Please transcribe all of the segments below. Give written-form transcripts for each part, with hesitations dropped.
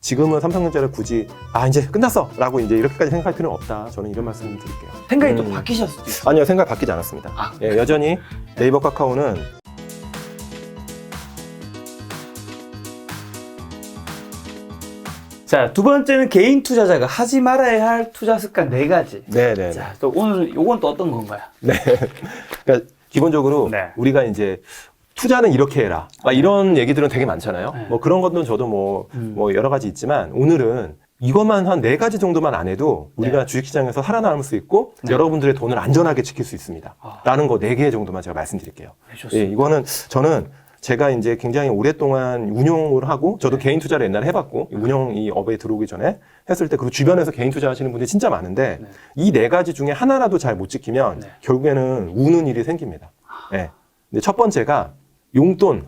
지금은 삼성전자를 굳이 이제 끝났어 라고 이제 이렇게까지 생각할 필요는 없다. 저는 이런 말씀 드릴게요. 생각이 또 바뀌셨을 수도 있어요. 아니요, 생각 바뀌지 않았습니다. 예, 여전히 네이버 카카오는 자, 두 번째는 개인 투자자가 하지 말아야 할 투자 습관 4가지. 네네. 자, 또 오늘 요건 또 어떤 건가요? 네. 그러니까 기본적으로 네. 우리가 이제 투자는 이렇게 해라. 이런 얘기들은 되게 많잖아요. 네. 뭐 그런 것도 저도 뭐 여러 가지 있지만 오늘은 이것만 한 4가지 정도만 안 해도 우리가 네. 주식시장에서 살아남을 수 있고 네. 여러분들의 돈을 안전하게 지킬 수 있습니다. 라는 거 4개 정도만 제가 말씀드릴게요. 네, 좋습니다. 예, 이거는 저는 제가 이제 굉장히 오랫동안 운용을 하고 저도 개인 투자를 옛날에 해봤고 운영 이 업에 들어오기 전에 했을 때 그리고 주변에서 개인 투자하시는 분들이 진짜 많은데 네. 이 4가지 중에 하나라도 잘 못 지키면 네. 결국에는 우는 일이 생깁니다. 예. 근데 첫 번째가 용돈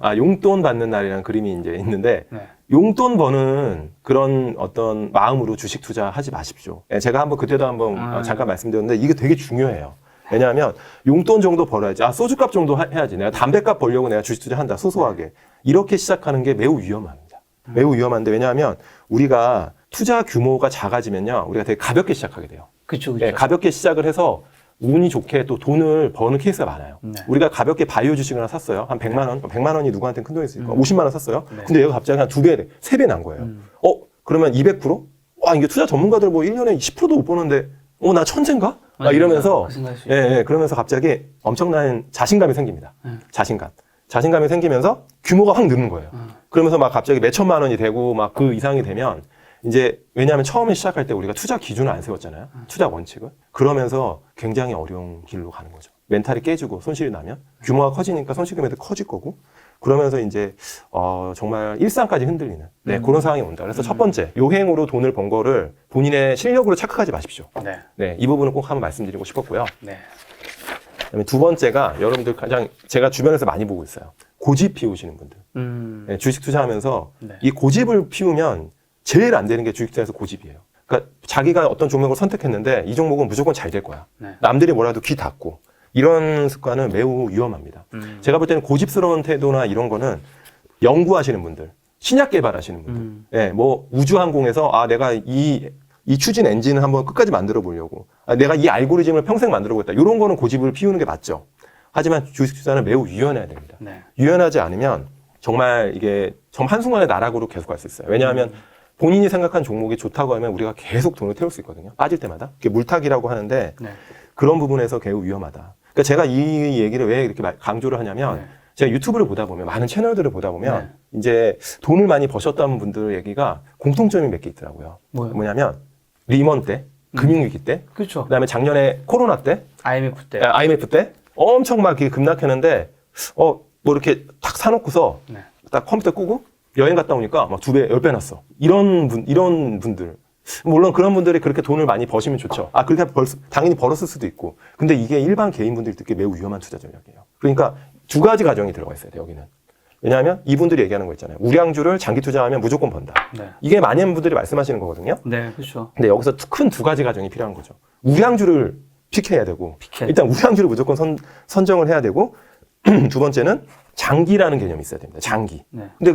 받는 날이라는 그림이 이제 있는데 네. 용돈 버는 그런 어떤 마음으로 주식 투자하지 마십시오. 예, 제가 한번 그때도 한번 잠깐 말씀드렸는데 이게 되게 중요해요. 왜냐하면 용돈 정도 벌어야지. 소주값 정도 해야지. 내가 담배값 벌려고 내가 주식 투자한다. 소소하게. 이렇게 시작하는 게 매우 위험합니다. 매우 위험한데 왜냐하면 우리가 투자 규모가 작아지면요. 우리가 되게 가볍게 시작하게 돼요. 그쵸. 예, 가볍게 시작을 해서 운이 좋게 또 돈을 버는 케이스가 많아요. 네. 우리가 가볍게 바이오 주식을 하나 샀어요. 한 100만 원. 100만 원이 누구한테는 큰 돈이 있으니까 50만 원 샀어요. 네. 근데 얘가 갑자기 한 2배, 3배 난 거예요. 그러면 200%? 이게 투자 전문가들 뭐 1년에 10%도 못 보는데 나 천재인가? 이러면서 그러면서 갑자기 엄청난 자신감이 생깁니다. 자신감이 생기면서 규모가 확 느는 거예요. 그러면서 막 갑자기 몇 천만 원이 되고 막 그 이상이 되면 이제 왜냐하면 처음에 시작할 때 우리가 투자 기준을 안 세웠잖아요. 투자 원칙을. 그러면서 굉장히 어려운 길로 가는 거죠. 멘탈이 깨지고 손실이 나면 규모가 커지니까 손실 금액도 커질 거고 그러면서 이제 정말 일상까지 흔들리는 그런 상황이 온다. 그래서 첫 번째 요행으로 돈을 번 거를 본인의 실력으로 착각하지 마십시오. 네, 이 부분은 꼭 한번 말씀드리고 싶었고요. 네. 그다음에 두 번째가 여러분들 가장 제가 주변에서 많이 보고 있어요. 고집 피우시는 분들. 네, 주식 투자하면서 이 고집을 피우면 제일 안 되는 게 주식 투자에서 고집이에요. 그러니까 자기가 어떤 종목을 선택했는데 이 종목은 무조건 잘 될 거야. 남들이 뭐라도 귀 닫고 이런 습관은 매우 위험합니다. 제가 볼 때는 고집스러운 태도나 이런 거는 연구하시는 분들, 신약 개발하시는 분들, 뭐 우주항공에서 내가 이 추진 엔진을 한번 끝까지 만들어 보려고, 내가 이 알고리즘을 평생 만들어 보겠다. 이런 거는 고집을 피우는 게 맞죠. 하지만 주식 투자는 매우 유연해야 됩니다. 유연하지 않으면 정말 이게 한순간에 나락으로 계속 갈 수 있어요. 왜냐하면 본인이 생각한 종목이 좋다고 하면 우리가 계속 돈을 태울 수 있거든요. 빠질 때마다. 그게 물타기라고 하는데 그런 부분에서 매우 위험하다. 그러니까 제가 이 얘기를 왜 이렇게 강조를 하냐면 제가 유튜브를 보다 보면 많은 채널들을 보다 보면 이제 돈을 많이 버셨다는 분들 얘기가 공통점이 몇 개 있더라고요. 뭐냐면 리먼 때, 금융위기 때, 그다음에 작년에 코로나 때, IMF 때 엄청 막 급락했는데 뭐 이렇게 탁 사놓고서 딱 컴퓨터 끄고 여행 갔다 오니까 막 2배, 10배 났어. 이런 분들. 물론 그런 분들이 그렇게 돈을 많이 버시면 좋죠. 그렇게 당연히 벌었을 수도 있고. 근데 이게 일반 개인분들이 듣기에 매우 위험한 투자 전략이에요. 그러니까 2가지 가정이 들어가 있어야 돼요, 여기는. 왜냐하면 이분들이 얘기하는 거 있잖아요. 우량주를 장기 투자하면 무조건 번다. 이게 많은 분들이 말씀하시는 거거든요. 네, 그렇죠. 근데 여기서 큰 2가지 가정이 필요한 거죠. 우량주를 픽해야 되고, 일단 우량주를 무조건 선정을 해야 되고, 두 번째는 장기라는 개념이 있어야 됩니다. 장기. 근데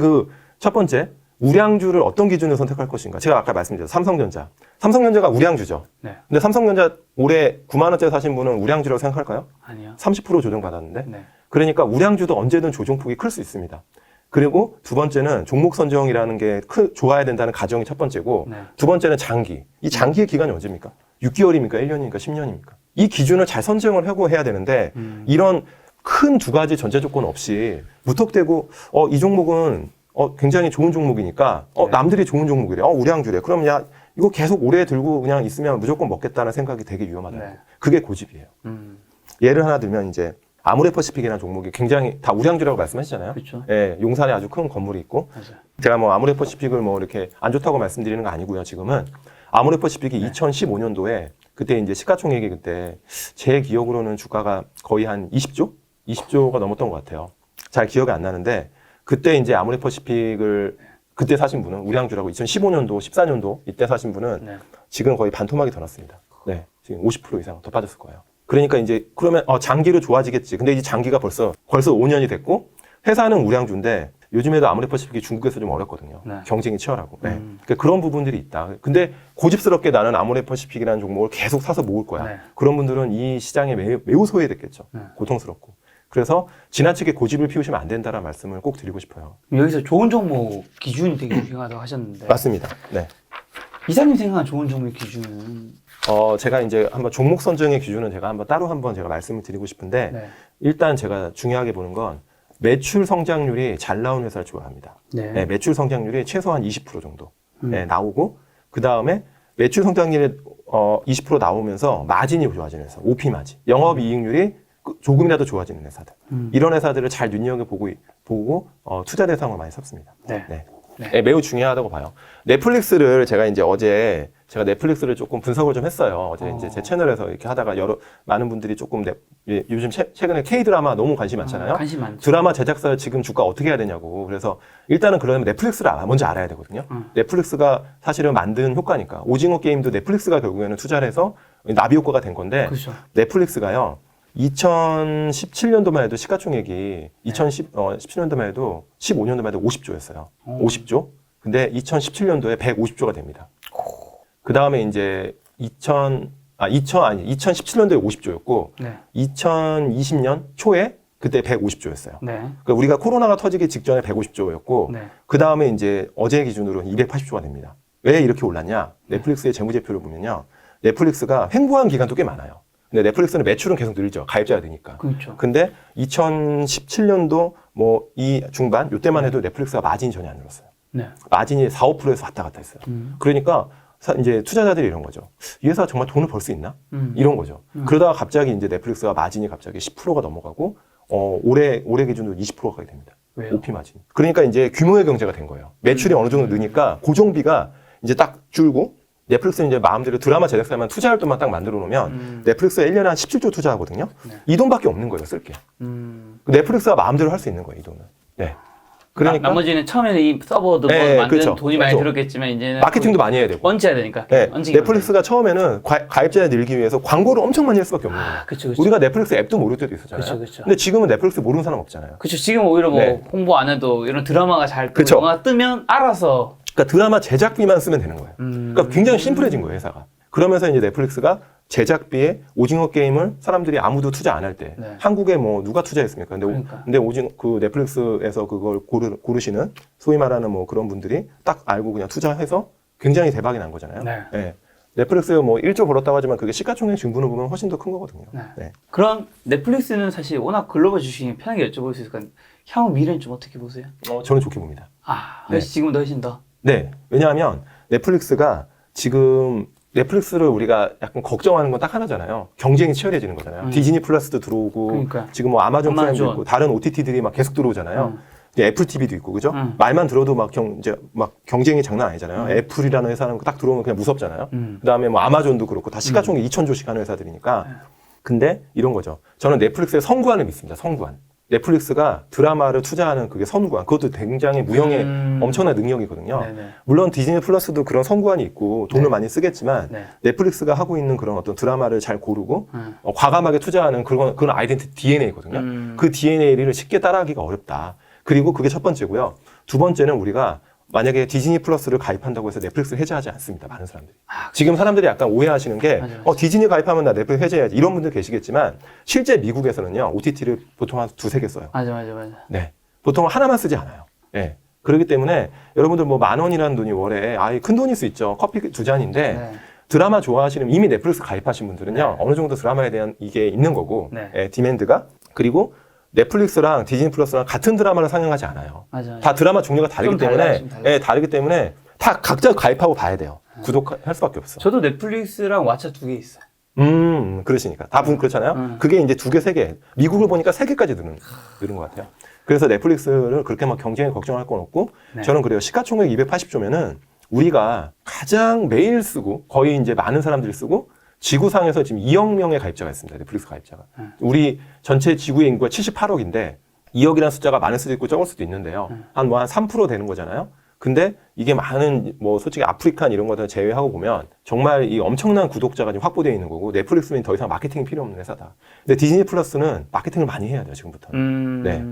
첫 번째, 우량주를 어떤 기준으로 선택할 것인가. 제가 아까 말씀드렸죠. 삼성전자가 우량주죠. 근데 삼성전자 올해 9만 원짜리 사신 분은 우량주라고 생각할까요? 아니요. 30% 조정받았는데. 그러니까 우량주도 언제든 조정폭이 클 수 있습니다. 그리고 두 번째는 종목 선정이라는 게 좋아야 된다는 가정이 첫 번째고 두 번째는 장기. 이 장기의 기간이 언제입니까? 6개월입니까? 1년입니까? 10년입니까? 이 기준을 잘 선정을 하고 해야 되는데 이런 큰 2가지 전제 조건 없이 무턱대고 이 종목은 굉장히 좋은 종목이니까 남들이 좋은 종목이래. 우량주래. 그럼 이거 계속 오래 들고 그냥 있으면 무조건 먹겠다는 생각이 되게 위험하다. 그게 고집이에요. 예를 하나 들면 이제 아모레퍼시픽이라는 종목이 굉장히 다 우량주라고 말씀하시잖아요. 그렇죠. 예, 용산에 아주 큰 건물이 있고. 제가 뭐 아모레퍼시픽을 뭐 이렇게 안 좋다고 말씀드리는 거 아니고요. 지금은 아모레퍼시픽이 2015년도에 그때 이제 시가총액이 그때 제 기억으로는 주가가 거의 한 20조가 넘었던 것 같아요. 잘 기억이 안 나는데 그때 이제 아모레퍼시픽을 그때 사신 분은 우량주라고 2015년도, 14년도 이때 사신 분은 지금 거의 반토막이 더 났습니다. 네, 지금 50% 이상 더 빠졌을 거예요. 그러니까 이제 그러면 장기로 좋아지겠지. 근데 이 장기가 벌써 5년이 됐고 회사는 우량주인데 요즘에도 아모레퍼시픽이 중국에서 좀 어렵거든요. 네. 경쟁이 치열하고. 네. 그러니까 그런 부분들이 있다. 근데 고집스럽게 나는 아모레퍼시픽이라는 종목을 계속 사서 모을 거야. 네. 그런 분들은 이 시장에 매우 소외됐겠죠. 네. 고통스럽고. 그래서 지나치게 고집을 피우시면 안 된다는 말씀을 꼭 드리고 싶어요. 여기서 좋은 종목 기준이 되게 중요하다고 하셨는데 맞습니다. 네. 이사님 생각한 좋은 종목 기준은 제가 이제 한번 종목 선정의 기준은 제가 따로 제가 말씀을 드리고 싶은데 네. 일단 제가 중요하게 보는 건 매출 성장률이 잘 나온 회사를 좋아합니다. 네. 네, 매출 성장률이 최소한 20% 정도 네, 나오고 그 다음에 매출 성장률이 20% 나오면서 마진이 좋아지는 회사, OP 마진, 영업이익률이 조금이라도 좋아지는 회사들. 이런 회사들을 잘 눈여겨보고 투자 대상으로 많이 섭습니다. 네. 네. 네. 네, 매우 중요하다고 봐요. 넷플릭스를 제가 이제 어제 제가 넷플릭스를 조금 분석을 좀 했어요. 어제 이제 제 채널에서 이렇게 하다가 많은 분들이 조금 요즘 최근에 K-드라마 너무 관심 많잖아요. 관심 많죠. 드라마 제작사 지금 주가 어떻게 해야 되냐고. 그래서 일단은 그러면 넷플릭스를 먼저 알아야 되거든요. 넷플릭스가 사실은 만든 효과니까. 오징어 게임도 넷플릭스가 결국에는 투자를 해서 나비 효과가 된 건데 그렇죠. 넷플릭스가요. 2017년도만 해도 시가총액이 2017년도만 해도 15년도만 해도 50조였어요. 50조. 근데 2017년도에 150조가 됩니다. 그 다음에 이제 2017년도에 50조였고 네. 2020년 초에 그때 150조였어요. 네. 그러니까 우리가 코로나가 터지기 직전에 150조였고 네. 그 다음에 이제 어제 기준으로는 280조가 됩니다. 왜 이렇게 올랐냐? 넷플릭스의 재무제표를 보면요. 넷플릭스가 횡보한 기간도 꽤 많아요. 근데 넷플릭스는 매출은 계속 늘죠. 가입자가 되니까. 그렇죠. 근데 2017년도 이 중반 요때만 해도 넷플릭스가 마진이 전혀 안 늘었어요. 네. 마진이 4, 5%에서 왔다 갔다 했어요. 그러니까 이제 투자자들이 이런 거죠. 이 회사 정말 돈을 벌 수 있나? 이런 거죠. 그러다가 갑자기 이제 넷플릭스가 마진이 갑자기 10%가 넘어가고 올해 기준으로 20%가 가게 됩니다. 왜요? OP 마진. 그러니까 이제 규모의 경제가 된 거예요. 매출이 어느 정도 느니까 고정비가 이제 딱 줄고 넷플릭스는 이제 마음대로 드라마 제작사만 투자할 돈만 딱 만들어 놓으면 넷플릭스가 1년에 한 17조 투자하거든요. 네. 이 돈밖에 없는 거예요, 쓸 게. 넷플릭스가 마음대로 할 수 있는 거예요, 이 돈은. 네. 그러니까 나머지는 처음에는 이 서버도 네, 만드는 그렇죠. 돈이 많이 그렇죠. 들었겠지만 이제는 마케팅도 많이 해야 되고. 얹어야 되니까. 네. 얹기 넷플릭스가 처음에는 가입자에 늘기 위해서 광고를 엄청 많이 할 수밖에 없는 거예요. 그렇죠, 그렇죠. 우리가 넷플릭스 앱도 모를 때도 있었잖아요. 그렇죠, 그렇죠. 근데 지금은 넷플릭스 모르는 사람 없잖아요. 그렇죠. 지금 오히려 뭐 네. 홍보 안 해도 이런 드라마가 잘 뜨고 그쵸. 영화 뜨면 알아서 그러니까 드라마 제작비만 쓰면 되는 거예요. 그러니까 굉장히 심플해진 거예요, 회사가. 그러면서 이제 넷플릭스가 제작비에 오징어 게임을 사람들이 아무도 투자 안 할 때 네. 한국에 뭐 누가 투자했습니까? 그러니까. 근데 그 넷플릭스에서 그걸 고르시는 소위 말하는 뭐 그런 분들이 딱 알고 그냥 투자해서 굉장히 대박이 난 거잖아요. 네. 네. 넷플릭스 뭐 1조 벌었다고 하지만 그게 시가총액 증분을 보면 훨씬 더 큰 거거든요. 네. 네. 그럼 넷플릭스는 사실 워낙 글로벌 주식이 편하게 여쭤볼 수 있으니까 향후 미래는 좀 어떻게 보세요? 저는 좋게 봅니다. 훨씬 지금도 훨씬 더. 네. 왜냐하면 넷플릭스가 지금 넷플릭스를 우리가 약간 걱정하는 건 딱 하나잖아요. 경쟁이 치열해지는 거잖아요. 디즈니 플러스도 들어오고 그러니까. 지금 뭐 아마존 프라임도 있고 다른 OTT들이 막 계속 들어오잖아요. 이제 애플 TV도 있고 그죠? 말만 들어도 이제 경쟁이 장난 아니잖아요. 애플이라는 회사는 딱 들어오면 그냥 무섭잖아요. 그다음에 뭐 아마존도 그렇고 다 시가총액 2,000조씩 하는 회사들이니까. 근데 이런 거죠. 저는 넷플릭스의 선구안을 믿습니다. 선구안. 넷플릭스가 드라마를 투자하는 그게 선구안. 그것도 굉장히 무형의 엄청난 능력이거든요. 네네. 물론 디즈니 플러스도 그런 선구안이 있고 돈을 네. 많이 쓰겠지만 네. 넷플릭스가 하고 있는 그런 어떤 드라마를 잘 고르고 과감하게 투자하는 그런 아이덴티티 DNA거든요. 그 DNA를 쉽게 따라하기가 어렵다. 그리고 그게 첫 번째고요. 두 번째는 우리가 만약에 디즈니 플러스를 가입한다고 해서 넷플릭스를 해제하지 않습니다. 많은 사람들이. 지금 사람들이 약간 오해하시는 게 맞아요. 디즈니 가입하면 나 넷플릭스 해제해야지 이런 분들 계시겠지만 실제 미국에서는요. OTT를 보통 한 두세 개 써요. 맞아. 네. 보통 하나만 쓰지 않아요. 네. 그렇기 때문에 여러분들 뭐 10,000원이라는 돈이 월에 큰 돈일 수 있죠. 커피 2잔인데 네. 드라마 좋아하시는 이미 넷플릭스 가입하신 분들은요. 네. 어느 정도 드라마에 대한 이게 있는 거고 네. 디맨드가 그리고 넷플릭스랑 디즈니 플러스랑 같은 드라마를 상영하지 않아요. 맞아. 다 드라마 종류가 다르기 좀 달라요, 때문에 좀 달라요. 다르기 때문에 다 각자 가입하고 봐야 돼요. 구독할 수밖에 없어. 저도 넷플릭스랑 왓챠 2개 있어요. 그러시니까. 다 그렇잖아요. 그게 이제 2개, 3개. 미국을 보니까 3개까지 늘은 것 같아요. 그래서 넷플릭스를 그렇게 막 경쟁에 걱정할 건 없고, 네. 저는 그래요. 시가총액 280조면은 우리가 가장 매일 쓰고, 거의 이제 많은 사람들이 쓰고, 지구상에서 지금 2억 명의 가입자가 있습니다. 넷플릭스 가입자가. 우리 전체 지구의 인구가 78억인데, 2억이라는 숫자가 많을 수도 있고 적을 수도 있는데요. 한 3% 되는 거잖아요. 근데 이게 많은 솔직히 아프리카 이런 것들 제외하고 보면 정말 이 엄청난 구독자가 지금 확보되어 있는 거고 넷플릭스는 더 이상 마케팅이 필요 없는 회사다. 근데 디즈니 플러스는 마케팅을 많이 해야 돼요, 지금부터는. 네.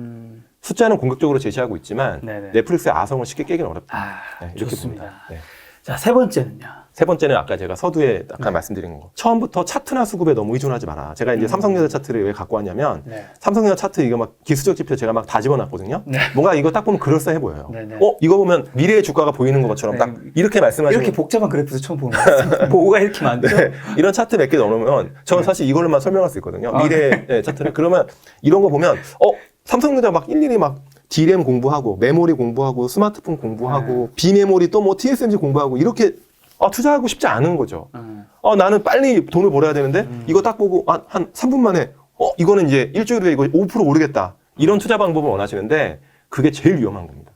숫자는 공격적으로 제시하고 있지만 네네. 넷플릭스의 아성을 쉽게 깨기는 어렵다. 네, 이렇게 좋습니다. 봅니다. 네. 자, 세 번째는요. 세 번째는 아까 제가 서두에 아까 말씀드린 거. 처음부터 차트나 수급에 너무 의존하지 마라. 제가 이제 삼성전자 차트를 왜 갖고 왔냐면 삼성전자 차트 이거 막 기술적 지표 제가 막 다 집어놨거든요. 뭔가 이거 딱 보면 그럴싸해 보여요. 이거 보면 미래의 주가가 보이는 것처럼 딱 이렇게 말씀하시는 이렇게 복잡한 그래프도 처음 보는 것 같습니다. 뭐가 이렇게 많죠? 네, 이런 차트 몇 개 넣어놓으면 저는 사실 이걸로만 설명할 수 있거든요. 미래의 차트는. 그러면 이런 거 보면 삼성전자 막 일일이 막 D램 공부하고 메모리 공부하고 스마트폰 공부하고 비메모리 또 뭐 TSMC 공부하고 이렇게 투자하고 싶지 않은 거죠. 나는 빨리 돈을 벌어야 되는데 이거 딱 보고 한 3분 만에 이거는 이제 일주일 후에 이거 5% 오르겠다. 이런 투자 방법을 원하시는데 그게 제일 위험한 겁니다.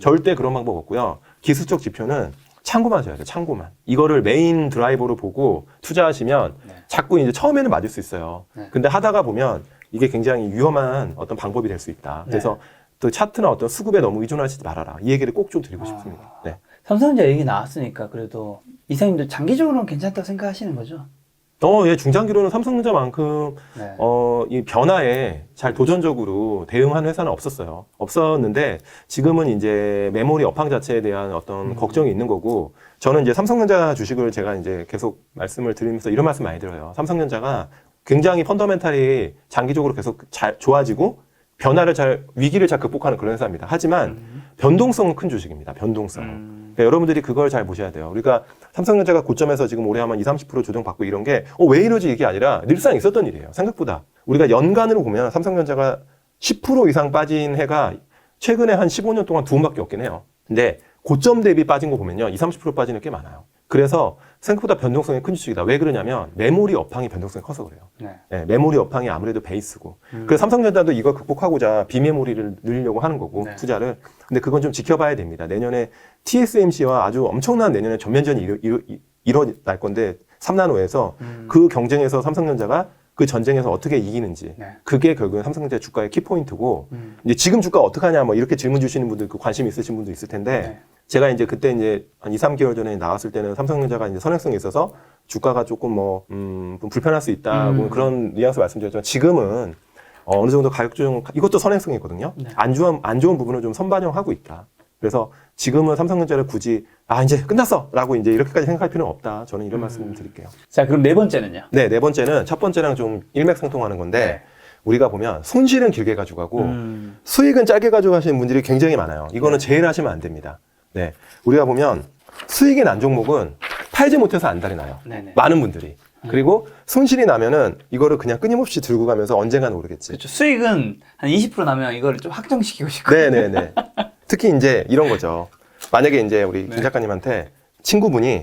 절대 그런 방법 없고요. 기술적 지표는 참고만 하셔야 돼요. 참고만. 이거를 메인 드라이버로 보고 투자하시면 자꾸 이제 처음에는 맞을 수 있어요. 근데 하다가 보면 이게 굉장히 위험한 어떤 방법이 될 수 있다. 그래서 또 차트나 어떤 수급에 너무 의존하지 말아라. 이 얘기를 꼭 좀 드리고 싶습니다. 네. 삼성전자 얘기 나왔으니까 그래도 이사님도 장기적으로는 괜찮다고 생각하시는 거죠? 예, 중장기로는 삼성전자만큼 이 변화에 잘 도전적으로 대응한 회사는 없었는데 지금은 이제 메모리 업황 자체에 대한 어떤 걱정이 있는 거고 저는 이제 삼성전자 주식을 제가 이제 계속 말씀을 드리면서 이런 말씀 많이 들어요. 삼성전자가 굉장히 펀더멘탈이 장기적으로 계속 잘 좋아지고 위기를 잘 극복하는 그런 회사입니다. 하지만 변동성은 큰 주식입니다. 변동성. 그러니까 여러분들이 그걸 잘 보셔야 돼요. 우리가 삼성전자가 고점에서 지금 올해 하면 20-30% 조정받고 이런 게 왜 이러지 이게 아니라 늘상 있었던 일이에요. 생각보다. 우리가 연간으로 보면 삼성전자가 10% 이상 빠진 해가 최근에 한 15년 동안 2번밖에 없긴 해요. 근데 고점 대비 빠진 거 보면요. 20-30% 빠지는 게 많아요. 그래서 생각보다 변동성이 큰 주식이다. 왜 그러냐면 메모리 업황이 변동성이 커서 그래요. 네, 메모리 업황이 아무래도 베이스고. 그래서 삼성전자도 이걸 극복하고자 비메모리를 늘리려고 하는 거고 투자를. 근데 그건 좀 지켜봐야 됩니다. 내년에 TSMC와 아주 엄청난 내년에 전면전이 일어날 건데 3나노에서 그 경쟁에서 삼성전자가 그 전쟁에서 어떻게 이기는지 그게 결국은 삼성전자 주가의 키포인트고 이제 지금 주가 어떻게 하냐 뭐 이렇게 질문 주시는 분들 그 관심 있으신 분도 있을 텐데 제가 이제 그때 이제 한 2-3개월 전에 나왔을 때는 삼성전자가 이제 선행성이 있어서 주가가 조금 좀 불편할 수 있다 뭐 그런 뉘앙스 말씀드렸지만 지금은 어느 정도 가격 조정 이것도 선행성이 있거든요. 안 좋은 부분을 좀 선반영하고 있다. 그래서 지금은 삼성전자를 굳이 이제 끝났어 라고 이제 이렇게까지 생각할 필요는 없다. 저는 이런 말씀 드릴게요. 자, 그럼 네 번째는요? 네, 네 번째는 첫 번째랑 좀 일맥상통하는 건데 우리가 보면 손실은 길게 가져가고 수익은 짧게 가져가시는 분들이 굉장히 많아요. 이거는 제일 하시면 안 됩니다. 네, 우리가 보면 수익이 난 종목은 팔지 못해서 안달이 나요. 많은 분들이. 그리고 손실이 나면은 이거를 그냥 끊임없이 들고 가면서 언젠가는 오르겠지. 그렇죠. 수익은 한 20% 나면 이거를 좀 확정시키고 싶고. 네네네. 특히 이제 이런 거죠. 만약에 이제 우리 김 작가님한테 친구분이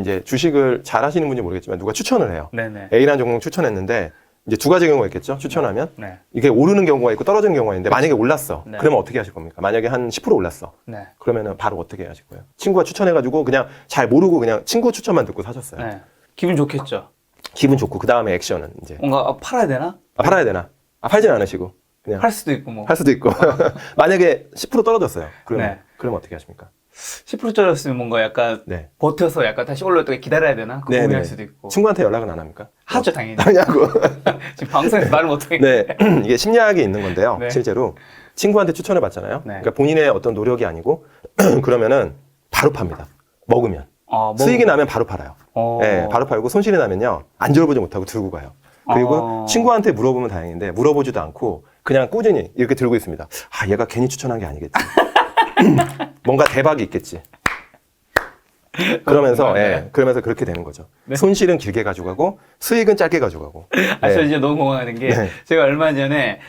이제 주식을 잘 하시는 분인지 모르겠지만 누가 추천을 해요. A라는 종목 추천했는데 이제 두 가지 경우가 있겠죠. 추천하면 이게 오르는 경우가 있고 떨어지는 경우가 있는데 만약에 올랐어. 그러면 어떻게 하실 겁니까? 만약에 한 10% 올랐어. 그러면은 바로 어떻게 하실 거예요? 친구가 추천해가지고 그냥 잘 모르고 그냥 친구 추천만 듣고 사셨어요. 기분 좋겠죠. 기분 좋고 그 다음에 액션은 이제 뭔가 팔아야 되나? 팔아야 되나? 팔진 않으시고 그냥 팔 수도 있고 뭐. 할 수도 있고 만약에 10% 떨어졌어요. 그러면 어떻게 하십니까? 10% 떨어졌으면 뭔가 약간 버텨서 약간 다시 올라올 때 기다려야 되나? 그거 고민할 수도 있고. 친구한테 연락은 안 합니까? 하죠, 당연히. 하냐고. 지금 방송에서 말을 못하겠네. 네, 이게 심리학이 있는 건데요. 실제로 친구한테 추천을 받잖아요. 그러니까 본인의 어떤 노력이 아니고 그러면은 바로 팝니다. 먹으면. 수익이 나면 바로 팔아요. 네, 바로 팔고 손실이 나면요 안 졸아보지 못하고 들고 가요. 그리고 친구한테 물어보면 다행인데 물어보지도 않고 그냥 꾸준히 이렇게 들고 있습니다. 얘가 괜히 추천한 게 아니겠지. 뭔가 대박이 있겠지. 그러면서 그러면서 그렇게 되는 거죠. 손실은 길게 가져가고 수익은 짧게 가져가고. 저 이제 너무 공감하는 게 제가 얼마 전에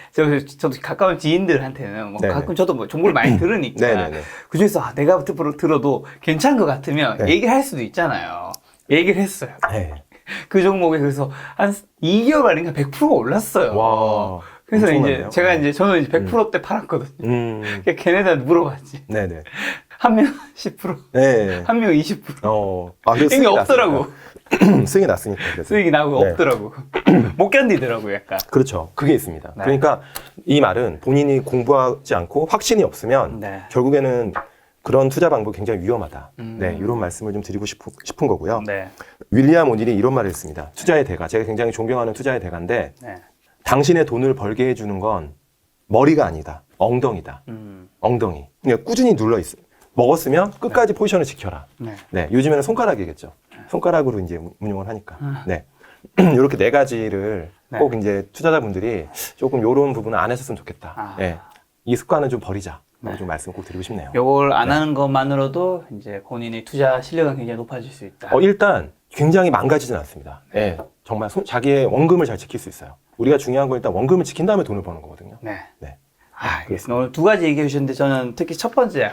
저도 가까운 지인들한테는 뭐 가끔 저도 뭐 정보를 많이 들으니까 그 중에서 내가 들어도 괜찮은 것 같으면 얘기를 할 수도 있잖아요. 얘기를 했어요. 그 종목에 그래서 한 2개월 만인가 100%가 올랐어요. 와, 그래서 이제 제가 저는 이제 100%대 팔았거든요. 걔네들한테 물어봤지. 한 명 10%, 한 명 20%. 이게 없더라고. 수익이 났으니까. 그래서. 수익이 나고 없더라고. 못 견디더라고, 약간. 그렇죠. 그게 있습니다. 그러니까 이 말은 본인이 공부하지 않고 확신이 없으면 결국에는 그런 투자 방법이 굉장히 위험하다. 이런 말씀을 좀 드리고 싶은 거고요. 윌리엄 오닐이 이런 말을 했습니다. 투자의 대가. 제가 굉장히 존경하는 투자의 대가인데 당신의 돈을 벌게 해주는 건 머리가 아니다. 엉덩이다. 엉덩이. 그러니까 꾸준히 눌러 있어. 먹었으면 끝까지 포지션을 지켜라. 네. 요즘에는 손가락이겠죠. 손가락으로 이제 운용을 하니까. 네. 이렇게 네 가지를 꼭 이제 투자자분들이 조금 요런 부분은 안 하셨으면 좋겠다. 네. 이 습관은 좀 버리자. 좀 말씀 꼭 드리고 싶네요. 요걸 안 하는 것만으로도 이제 본인의 투자 실력은 굉장히 높아질 수 있다. 일단 굉장히 망가지진 않습니다. 네. 정말 자기의 원금을 잘 지킬 수 있어요. 우리가 중요한 건 일단 원금을 지킨 다음에 돈을 버는 거거든요. 네. 네. 알겠습니다. 오늘 두 가지 얘기해 주셨는데 저는 특히 첫 번째,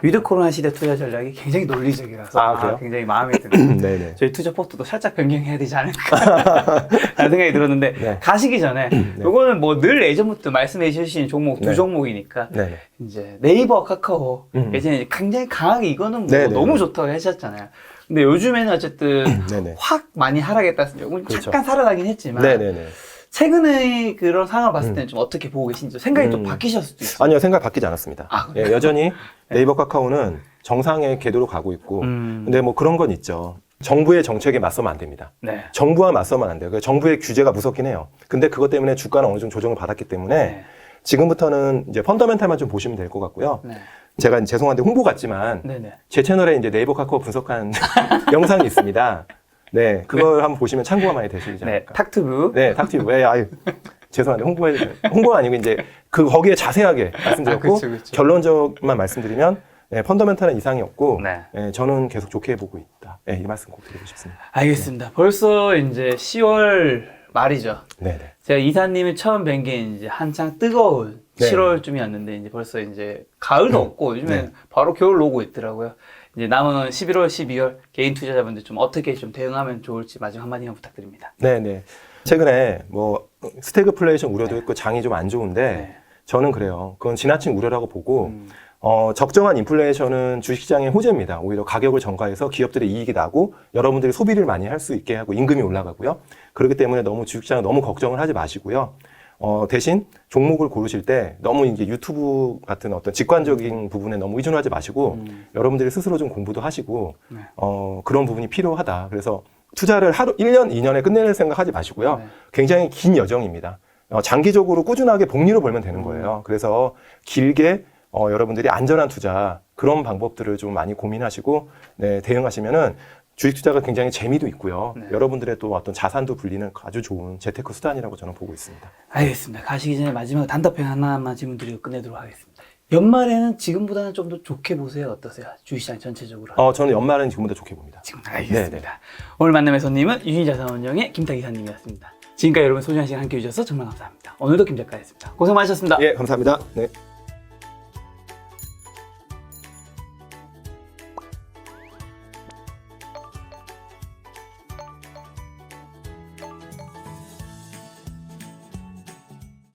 위드 코로나 시대 투자 전략이 굉장히 논리적이라서 그래요? 굉장히 마음에 드는. 네네. 저희 투자 포트도 살짝 변경해야 되지 않을까 라는 생각이 들었는데 네. 가시기 전에 요거는 뭐 늘 예전부터 말씀해 주신 종목 두 종목이니까 네네. 이제 네이버, 카카오 예전에 굉장히 강하게 이거는 뭐 네네. 너무 좋다고 하셨잖아요. 근데 요즘에는 어쨌든 네네. 확 많이 하락했다. 요건 그렇죠. 잠깐 살아나긴 했지만 네네네. 최근의 그런 상황을 봤을 때는 좀 어떻게 보고 계신지 생각이 좀 바뀌셨을 수도 있어요. 아니요, 생각 바뀌지 않았습니다. 그래요? 여전히 네이버 카카오는 정상의 궤도로 가고 있고, 근데 뭐 그런 건 있죠. 정부의 정책에 맞서면 안 됩니다. 네. 정부와 맞서면 안 돼요. 그러니까 정부의 규제가 무섭긴 해요. 근데 그것 때문에 주가는 어느 정도 조정을 받았기 때문에 지금부터는 이제 펀더멘탈만 좀 보시면 될 것 같고요. 네. 제가 죄송한데 홍보 같지만 네네. 제 채널에 이제 네이버 카카오 분석한 영상이 있습니다. 네, 그걸 한번 보시면 참고가 많이 되시지 네, 않을까. 탁튜브. 네, 탁튜브. 아유, 죄송한데 홍보가 아니고 이제 거기에 자세하게 말씀드렸고 그쵸. 결론적만 말씀드리면 펀더멘탈은 이상이 없고 네. 저는 계속 좋게 보고 있다. 이 말씀 꼭 드리고 싶습니다. 알겠습니다. 벌써 이제 10월 말이죠. 네네. 제가 이사님을 처음 뵌 게 이제 한창 뜨거운 네. 7월쯤이었는데 이제 벌써 이제 가을도 없고 요즘엔 바로 겨울 오고 있더라고요. 이제 남은 11월, 12월 개인 투자자분들 좀 어떻게 좀 대응하면 좋을지 마지막 한마디만 부탁드립니다. 네네. 최근에 뭐 스태그플레이션 우려도 있고 장이 좀 안 좋은데 저는 그래요. 그건 지나친 우려라고 보고 적정한 인플레이션은 주식시장의 호재입니다. 오히려 가격을 전가해서 기업들의 이익이 나고 여러분들이 소비를 많이 할 수 있게 하고 임금이 올라가고요. 그렇기 때문에 너무 주식시장을 너무 걱정을 하지 마시고요. 대신 종목을 고르실 때 너무 이제 유튜브 같은 어떤 직관적인 부분에 너무 의존하지 마시고 여러분들이 스스로 좀 공부도 하시고 그런 부분이 필요하다. 그래서 투자를 1년, 2년에 끝낼 생각하지 마시고요. 굉장히 긴 여정입니다. 장기적으로 꾸준하게 복리로 벌면 되는 거예요. 그래서 길게 여러분들이 안전한 투자 그런 방법들을 좀 많이 고민하시고 대응하시면은 주식 투자가 굉장히 재미도 있고요. 여러분들의 또 어떤 자산도 불리는 아주 좋은 재테크 수단이라고 저는 보고 있습니다. 알겠습니다. 가시기 전에 마지막으로 단답형 하나만 질문 드리고 끝내도록 하겠습니다. 연말에는 지금보다는 좀 더 좋게 보세요? 어떠세요? 주식시장 전체적으로. 저는 연말은 지금보다 좋게 봅니다. 지금 알겠습니다. 오늘 만남의 손님은 유진자산운용의 김탁 이사님이었습니다. 지금까지 여러분 소중한 시간 함께 해주셔서 정말 감사합니다. 오늘도 김 작가였습니다. 고생 많으셨습니다. 예, 감사합니다. 네.